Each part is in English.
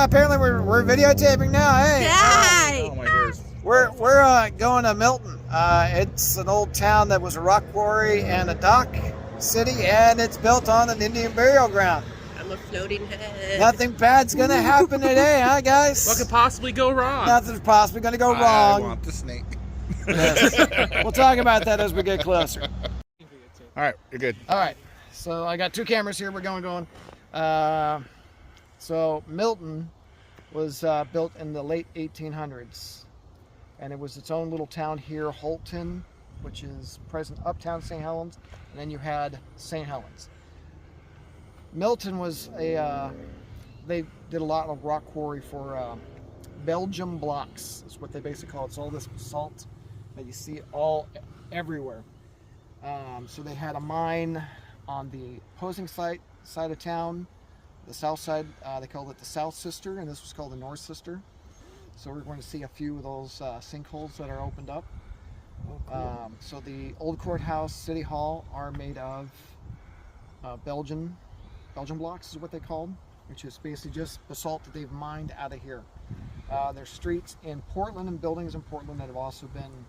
apparently we're videotaping now. Hey. Yay! Oh, my ears. We're going to Milton. It's an old town that was a rock quarry and a dock city, and it's built on an Indian burial ground. I'm a floating head. Nothing bad's gonna happen today, huh, guys? What could possibly go wrong? Nothing's possibly gonna go I wrong. want the snake. Yes. We'll talk about that as we get closer. All right, you're good. All right, so I got two cameras here. We're going. So Milton was built in the late 1800s, and it was its own little town here, Holton, which is present uptown St. Helens, and then you had St. Helens. Milton was they did a lot of rock quarry for Belgium blocks, is what they basically call it. It's all this salt that you see everywhere. So they had a mine on the opposing side of town, the south side. They called it the South Sister, and this was called the North Sister. So we're going to see a few of those sinkholes that are opened up. Oh, cool. So the old courthouse, city hall are made of Belgian blocks is what they called, which is basically just basalt that they've mined out of here. There's streets in Portland and buildings in Portland that have also been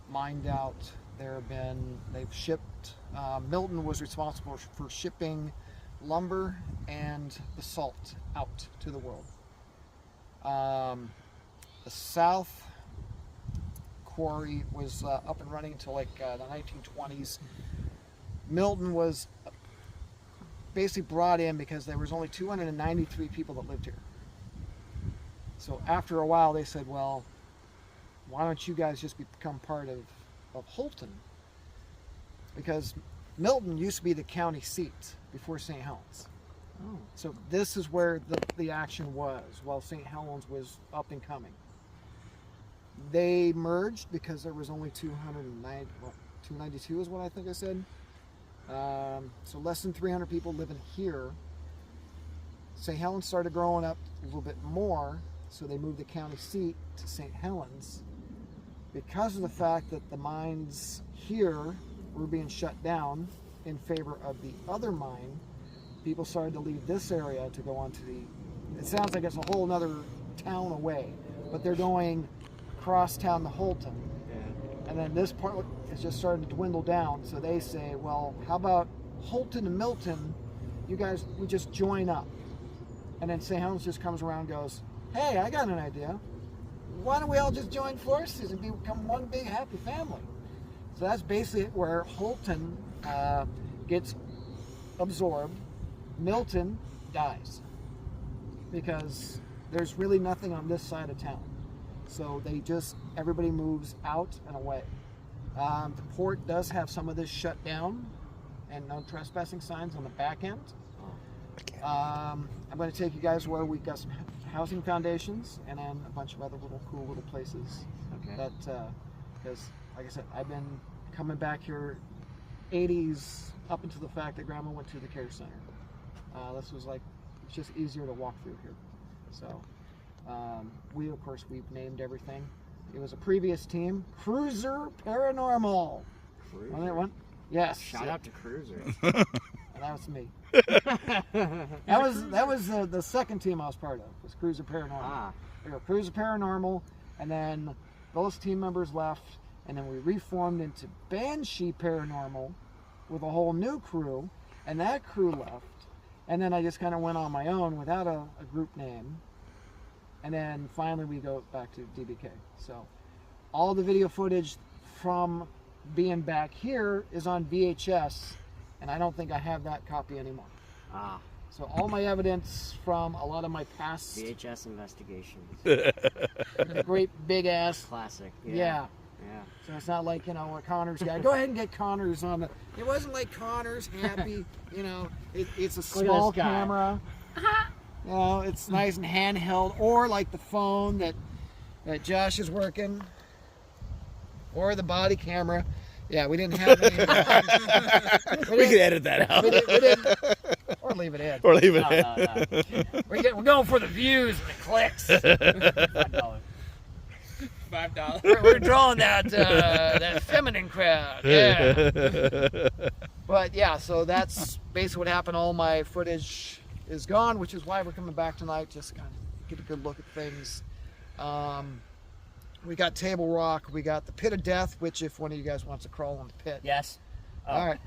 mined out. They've shipped, Milton was responsible for shipping lumber and basalt out to the world. The South quarry was up and running until like the 1920s. Milton was basically brought in because there was only 293 people that lived here. So after a while they said, well, why don't you guys just become part of Holton? Because Milton used to be the county seat before St. Helens. Oh. So this is where the action was while St. Helens was up and coming. They merged because there was only 292 is what I think I said. So less than 300 people living here. St. Helens started growing up a little bit more, so they moved the county seat to St. Helens because of the fact that the mines here were being shut down in favor of the other mine. People started to leave this area to go on to it sounds like it's a whole nother town away, but they're going across town to Holton. Yeah. And then this part is just starting to dwindle down, so they say, well, how about Holton and Milton, you guys, we just join up. And then St. Helens just comes around and goes, hey, I got an idea. Why don't we all just join forces and become one big happy family? So that's basically where Holton gets absorbed. Milton dies because there's really nothing on this side of town. So everybody moves out and away. The port does have some of this shut down and no trespassing signs on the back end. I'm going to take you guys where we've got some housing foundations and then a bunch of other cool little places. Okay. That, because like I said, I've been coming back here 80s up into the fact that Grandma went to the care center. This was like, it's just easier to walk through here. So we've named everything. It was a previous team, Cruiser Paranormal. Cruiser? Yes. Shout out to Cruiser. And that was me. that was the second team I was part of, was Cruiser Paranormal. We were Cruiser Paranormal, and then those team members left, and then we reformed into Banshee Paranormal with a whole new crew, and that crew left. And then I just kind of went on my own without a group name. And then finally we go back to D.B.K. So all the video footage from being back here is on VHS, and I don't think I have that copy anymore. So all my evidence from a lot of my past VHS Investigations. The great big ass classic. Yeah. So it's not like, what Connor's got. Go ahead and get Connor's on the. It wasn't like Connor's happy, it's a small camera. It's nice and handheld, or like the phone that Josh is working, or the body camera. Yeah, we didn't have any. We could edit that out. We didn't, or leave it in. Or leave it in. No. We're going for the views and the clicks. $5. We're drawing that feminine crowd. Yeah. But yeah, so that's basically what happened. All my footage is gone, which is why we're coming back tonight. Just kind of get a good look at things. We got Table Rock. We got the Pit of Death, which if one of you guys wants to crawl in the pit. Yes. Oh. All right.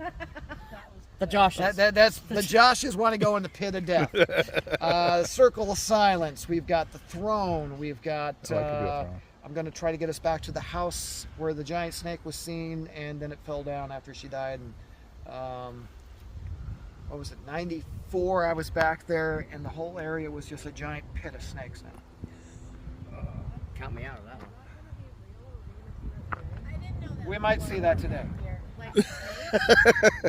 The Joshes. That's the Joshes want to go in the Pit of Death. Circle of Silence. We've got the Throne. We've got. I'm going to try to get us back to the house where the giant snake was seen, and then it fell down after she died. And what was it? 94. I was back there, and the whole area was just a giant pit of snakes now. Count me out of that one. We might see that today.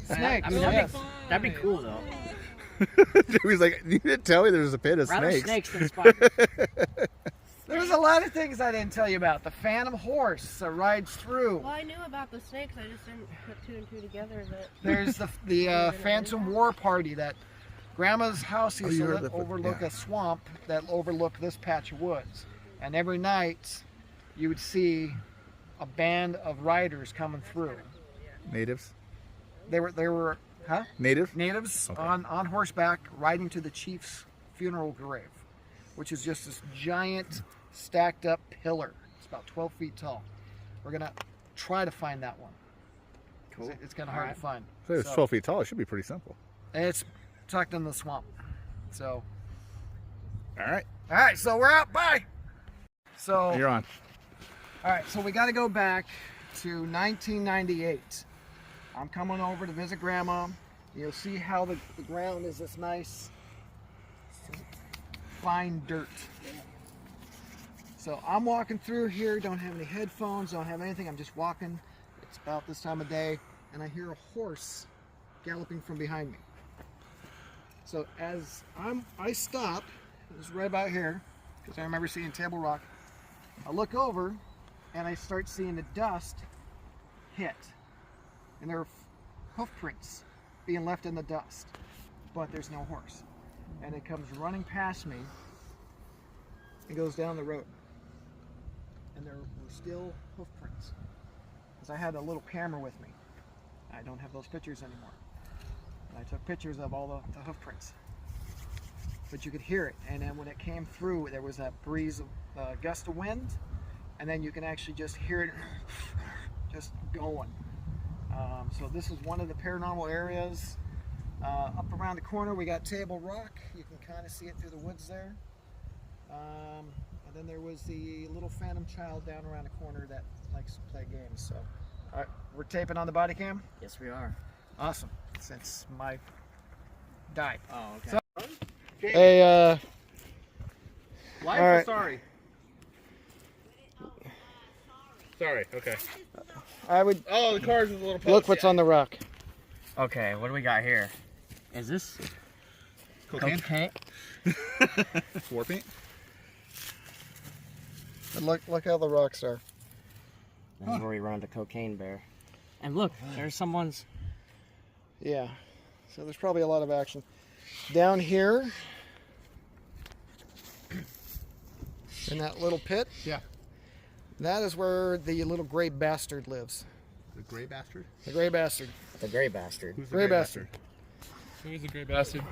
Snakes. I mean, Yes. that'd be cool though. He's like, you didn't tell me there was a pit of Rather snakes. snakes than spiders. There's a lot of things I didn't tell you about. The Phantom Horse rides through. Well, I knew about the snakes. I just didn't put two and two together. That There's the Phantom War Party that Grandma's house used to overlook a swamp that overlooked this patch of woods. And every night you would see a band of riders coming through. Natives? They were huh? Native? Natives Okay. on horseback riding to the chief's funeral grave, which is just this giant stacked up pillar. It's about 12 feet tall. We're going to try to find that one. Cool. It's kind of hard to find. So it's 12 feet tall. It should be pretty simple. And it's tucked in the swamp. So, All right. so we're out. Bye. So, You're on. all right, so we got to go back to 1998. I'm coming over to visit Grandma. You'll see how the ground is this nice, fine dirt. So I'm walking through here, don't have any headphones, don't have anything. I'm just walking. It's about this time of day, and I hear a horse galloping from behind me. So as I stop, it was right about here, because I remember seeing Table Rock. I look over, and I start seeing the dust hit. And there are hoof prints being left in the dust, but there's no horse. And it comes running past me and goes down the road. And there were still hoof prints. Because I had a little camera with me. I don't have those pictures anymore. And I took pictures of all the hoof prints. But you could hear it. And then when it came through, there was that breeze of gust of wind. And then you can actually just hear it just going. So this is one of the paranormal areas. Up around the corner we got Table Rock. You can kind of see it through the woods there. And then there was the little phantom child down around the corner that likes to play games. So, all right, we're taping on the body cam. Yes, we are. Awesome. Since my died. Oh, okay. So, hey, Life all right. sorry. Sorry, okay. I would Oh, the car's with a little post. look what's on the rock. Okay, what do we got here? Is this cocaine? War paint? And look how the rocks are. This is where we run into Cocaine Bear. And look, there's someone's. Yeah. So there's probably a lot of action. Down here, in that little pit, Yeah. that is where the little gray bastard lives. The gray bastard? The gray bastard. The gray bastard. Who's the Gray bastard. Who's the gray bastard?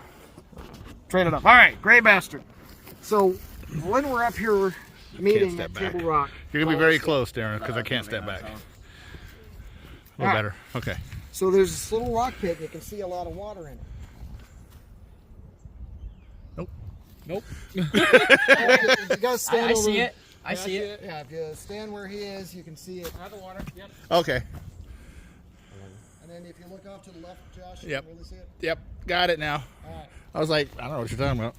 Trade it up. All right, gray bastard. So when we're up here meeting step at back. Table Rock, You're going to be very close, Darren, because I can't step back. A little Alright. better. Okay. so there's this little rock pit. You can see a lot of water in it. Nope. You gotta stand I over. see it. I see it. Yeah, if you stand where he is, you can see it. Another water. Yep. Okay. And then if you look off to the left, Josh, you Yep. can really see it. Yep. Got it now. All right. I was like, I don't know what you're talking about.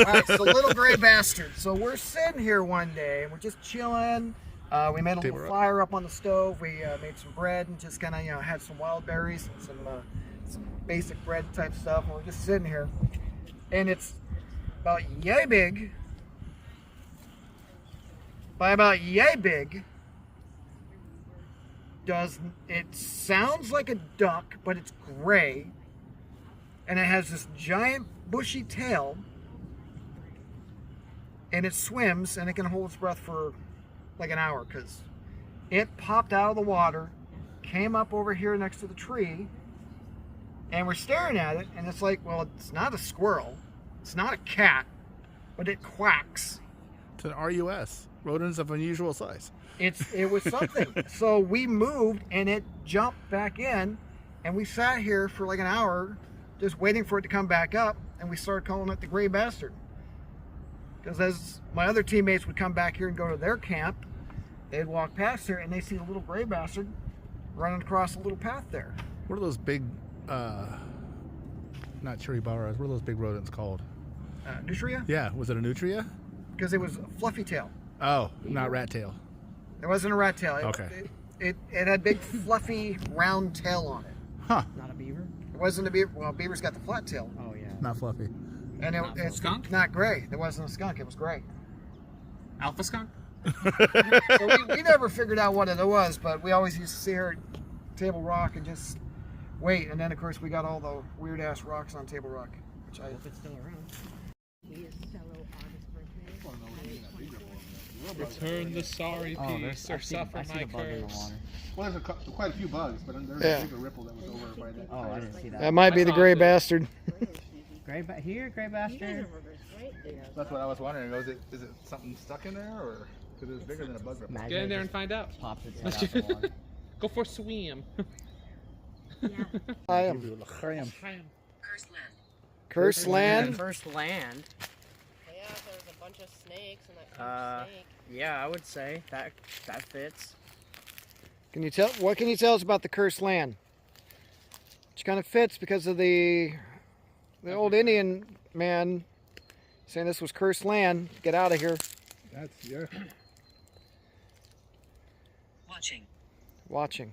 All right, so little gray bastard. So we're sitting here one day, and we're just chilling. We made a Table little rock. fire up on the stove. We made some bread and just kind of, had some wild berries and some basic bread type stuff. And we're just sitting here, and it's about yay big. By about yay big, it sounds like a duck, but it's gray, and it has this giant bushy tail, and it swims, and it can hold its breath for like an hour, because it popped out of the water, came up over here next to the tree, and we're staring at it, and it's like, well, it's not a squirrel, it's not a cat, but it quacks It's an RUS. Rodents of unusual size. It was something. So we moved and it jumped back in, and we sat here for like an hour just waiting for it to come back up, and we started calling it the gray bastard. Because as my other teammates would come back here and go to their camp, they'd walk past here and they see a little gray bastard running across a little path there. What are those big, not chiribaras, what are those big rodents called? Nutria? Yeah, was it a nutria? Because it was a fluffy tail. Oh, not rat tail. It wasn't a rat tail. Okay. It had big fluffy round tail on it. Huh. Not a beaver? It wasn't a beaver. Well, beaver's got the flat tail. Oh, yeah. Not fluffy. And it's skunk? not gray. It wasn't a skunk. It was gray. Alpha skunk? So we never figured out what it was, but we always used to see her at Table Rock and just wait. And then, of course, we got all the weird-ass rocks on Table Rock. Which I If it's still around. Return the sorry piece or suffer my curse. Well, there's quite a few bugs, but there's Yeah. a bigger ripple that was over by that. Oh, I didn't see that. That might be the gray bastard. Gray bastard. That's what I was wondering. Is it something stuck in there, or because it was bigger than a bug ripple? Get in there and find out. Pops its head out the water. Go for a swim. I am. Cursed land. First land. Yeah, there's a bunch of snakes and that snake. Yeah, I would say that fits. What can you tell us about the cursed land? Which kind of fits because of the old Indian man saying this was cursed land. Get out of here. That's yeah. Watching.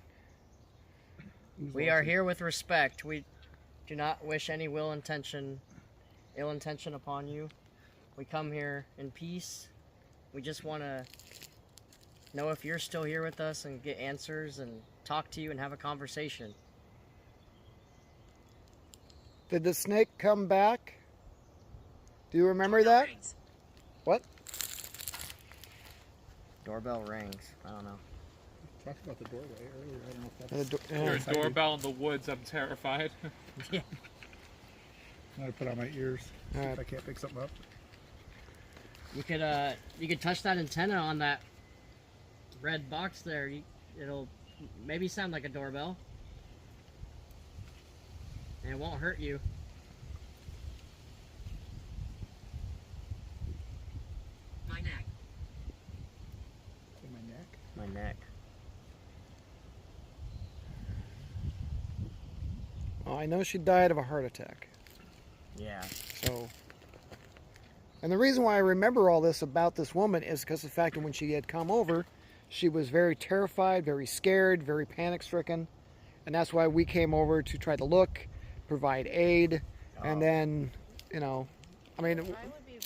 We are here with respect. We do not wish any ill intention upon you. We come here in peace. We just want to know if you're still here with us and get answers and talk to you and have a conversation. Did the snake come back? Do you remember that? What? Doorbell rings. I don't know. Talked about the doorway earlier. I don't know if that's. You're a doorbell in the woods. I'm terrified. Yeah. I'm gonna put on my ears. See Alright. if I can't pick something up. You could touch that antenna on that red box there. It'll maybe sound like a doorbell. And it won't hurt you. My neck. My neck. Well, I know she died of a heart attack. Yeah. So, and the reason why I remember all this about this woman is because of the fact that when she had come over, she was very terrified, very scared, very panic-stricken, and that's why we came over to try to look, provide aid, and then, you know, I mean, I would be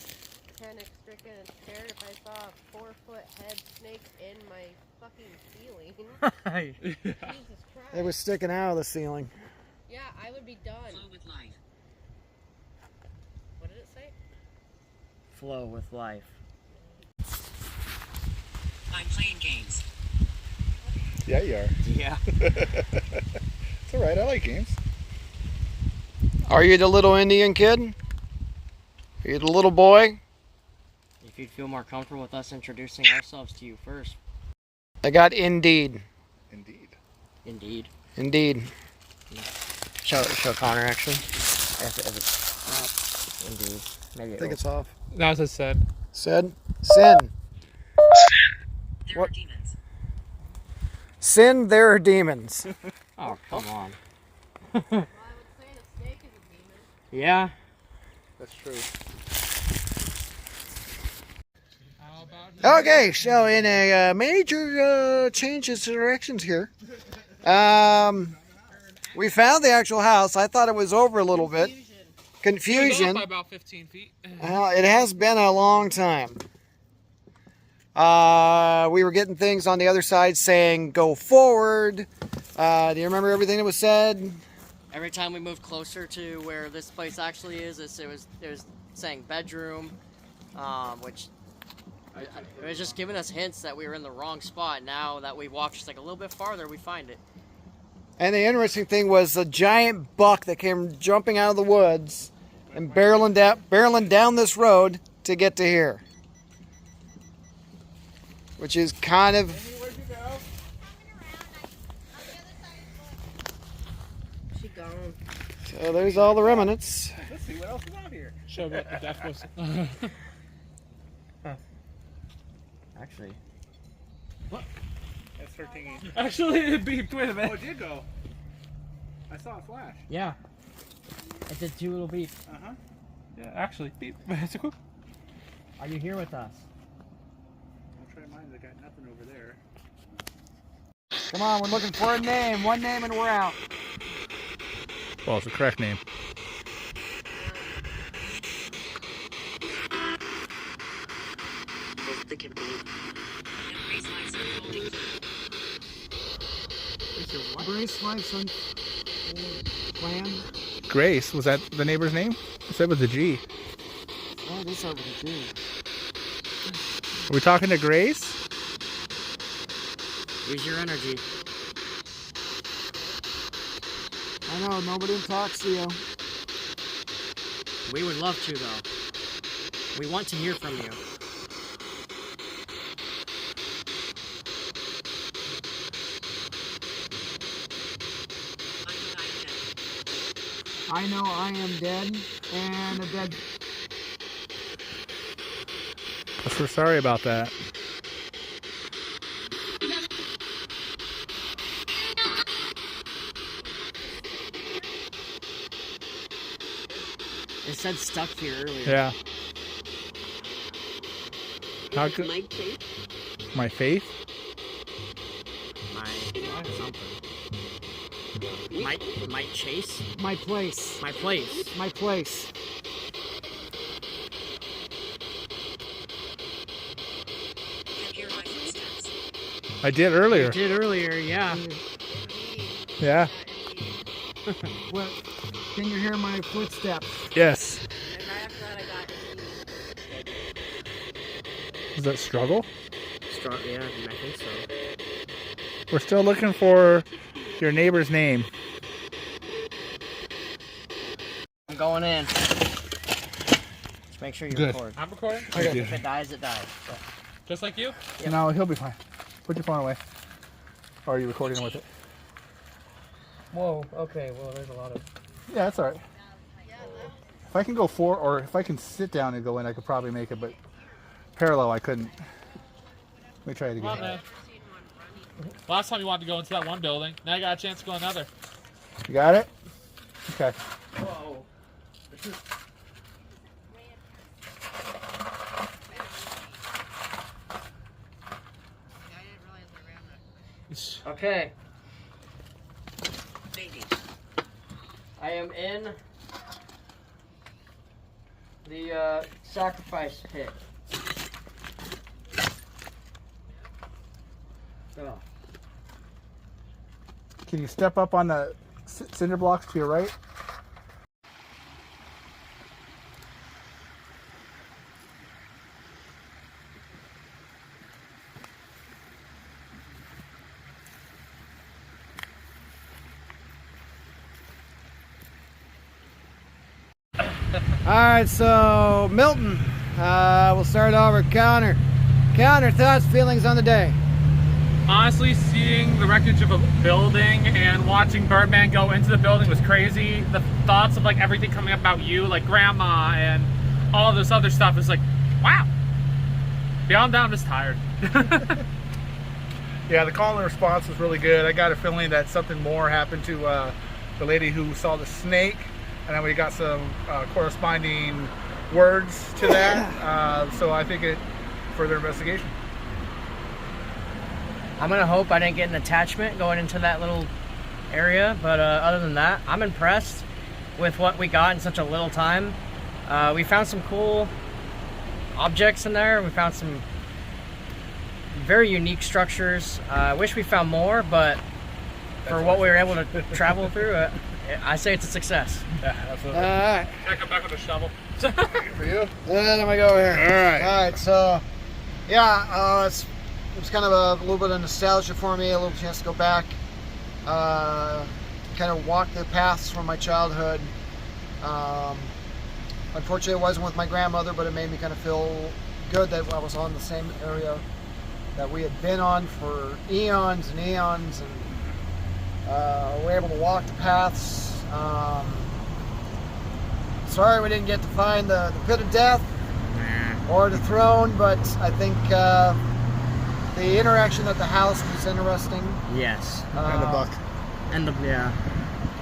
panic-stricken and scared if I saw a 4-foot head snake in my fucking ceiling. Jesus Christ. it was sticking out of the ceiling. Yeah, I would be done. What did it say? Flow with life. I'm playing games. Yeah, you are. Yeah. It's all right. I like games. Are you the little Indian kid? Are you the little boy? If you'd feel more comfortable with us introducing ourselves to you first. I got Indeed. Indeed. Indeed. Indeed. Show Connor actually. If it's indeed. Maybe I think it's off. That was a said. Sin. Sin. There What? are demons. Sin, there are demons. Oh, come on. Well, I would say the snake is a demon. Yeah. That's true. How about Okay, so in a major changes to directions here, we found the actual house. I thought it was over a little bit. It was Confusion. off by about 15 feet. Well, it has been a long time. We were getting things on the other side saying go forward. Do you remember everything that was said? Every time we moved closer to where this place actually is, it was saying bedroom, which it was just giving us hints that we were in the wrong spot. Now that we walked just like a little bit farther, we find it. And the interesting thing was a giant buck that came jumping out of the woods and barreling down this road to get to here. which is kind of. Where'd you go? She gone. So there's all the remnants. Let's see what else is out here. Show what the death was. Actually. That's 13. Actually, it beeped. Wait a Oh, minute. it did go. I saw a flash. Yeah. It did 2 little beeps. Uh-huh. Yeah, actually, beep. It's cool. Are you here with us? I'll try mine. I got nothing over there. Come on, we're looking for a name. One name and we're out. Well, it's the correct name. The campaign. Embrace life's unfolding. Brace Life's plan. Grace, was that the neighbor's name? It said with a G. Oh, this over the G. Are we talking to Grace? Use your energy. I know, nobody talks to you. We would love to, though. We want to hear from you. I know I am dead. I know I am dead, and a dead. We're sorry about that. It said stuck here earlier. Yeah. How could My place. my faith? Might chase? My place. My place. My place. Can hear my footsteps. I did earlier. You did earlier, yeah. Yeah. What? Can you hear my footsteps? Yes. And right after that, I got Is that struggle? Strong, yeah, I think so. We're still looking for your neighbor's name. I'm going in. Just make sure you Good. record. I'm recording. Okay. If it dies, it dies. So. Just like you. Yep. No, he'll be fine. Put your phone away. Or are you recording with it? Whoa, okay, well, there's a lot of... Yeah, that's alright. If I can go forward, or if I can sit down and go in, I could probably make it, but parallel, I couldn't. Let me try it Come on, again. man. Last time you wanted to go into that one building. Now you got a chance to go another. You got it? Okay. Whoa. Okay, Baby. I am in the sacrifice pit. Oh. Can you step up on the cinder blocks to your right? All right, so Milton, we'll start over. Counter, thoughts, feelings on the day. Honestly, seeing the wreckage of a building and watching Birdman go into the building was crazy. The thoughts of like everything coming up about you, like grandma and all this other stuff is like, wow. Beyond that, I'm just tired. Yeah, the call and response was really good. I got a feeling that something more happened to the lady who saw the snake, and then we got some corresponding words to that. So I think it further investigation. I'm gonna hope I didn't get an attachment going into that little area, but other than that, I'm impressed with what we got in such a little time. We found some cool objects in there. We found some very unique structures. I wish we found more, but for what we were able to travel through, I say it's a success. Yeah, absolutely. All right, Can I come back with a shovel? For you? then we go here. All right. All right, so yeah, it was kind of a little bit of nostalgia for me, a little chance to go back, kind of walk the paths from my childhood. Unfortunately, it wasn't with my grandmother, but it made me kind of feel good that I was on the same area that we had been on for eons and eons, and we were able to walk the paths. Sorry we didn't get to find the pit of death or the throne, but I think the interaction at the house was interesting. Yes. And the buck. And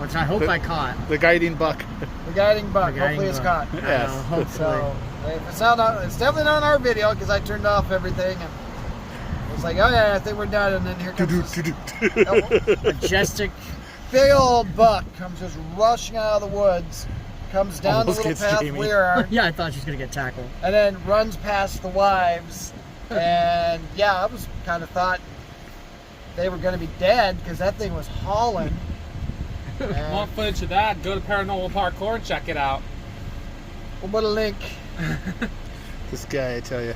which I hope I caught. The guiding buck. The guiding buck. The guiding Hopefully it's buck. caught. I know, hopefully. So if it's not, it's definitely not on our video because I turned off everything and it's like, oh yeah, I think we're done. And then here comes this Majestic. big old buck comes just rushing out of the woods, comes down Almost the gets little path Jamie. we are, Yeah, I thought she was gonna get tackled. and then runs past the wives. And yeah, I was kind of thought they were going to be dead because that thing was hauling. And Want footage of that? Go to Paranormal Parkour and check it out. we'll put a link. This guy, I tell you.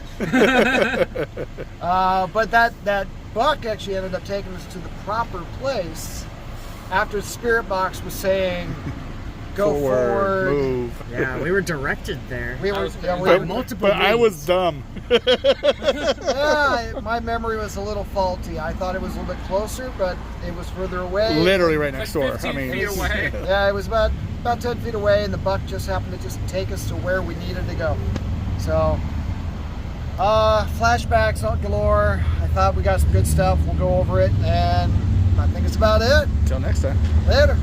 But that buck actually ended up taking us to the proper place after the spirit box was saying, "Go forward." Move. Yeah, we were directed there. We were, yeah, we By were multiple But I was leads. dumb. yeah, my memory was a little faulty. I thought it was a little bit closer, but it was further away. Literally right next Like door. I 15 mean, feet away. Yeah, it was about 10 feet away, and the buck just happened to just take us to where we needed to go. So, flashbacks on galore. I thought we got some good stuff. We'll go over it, and I think it's about it. until next time. Later.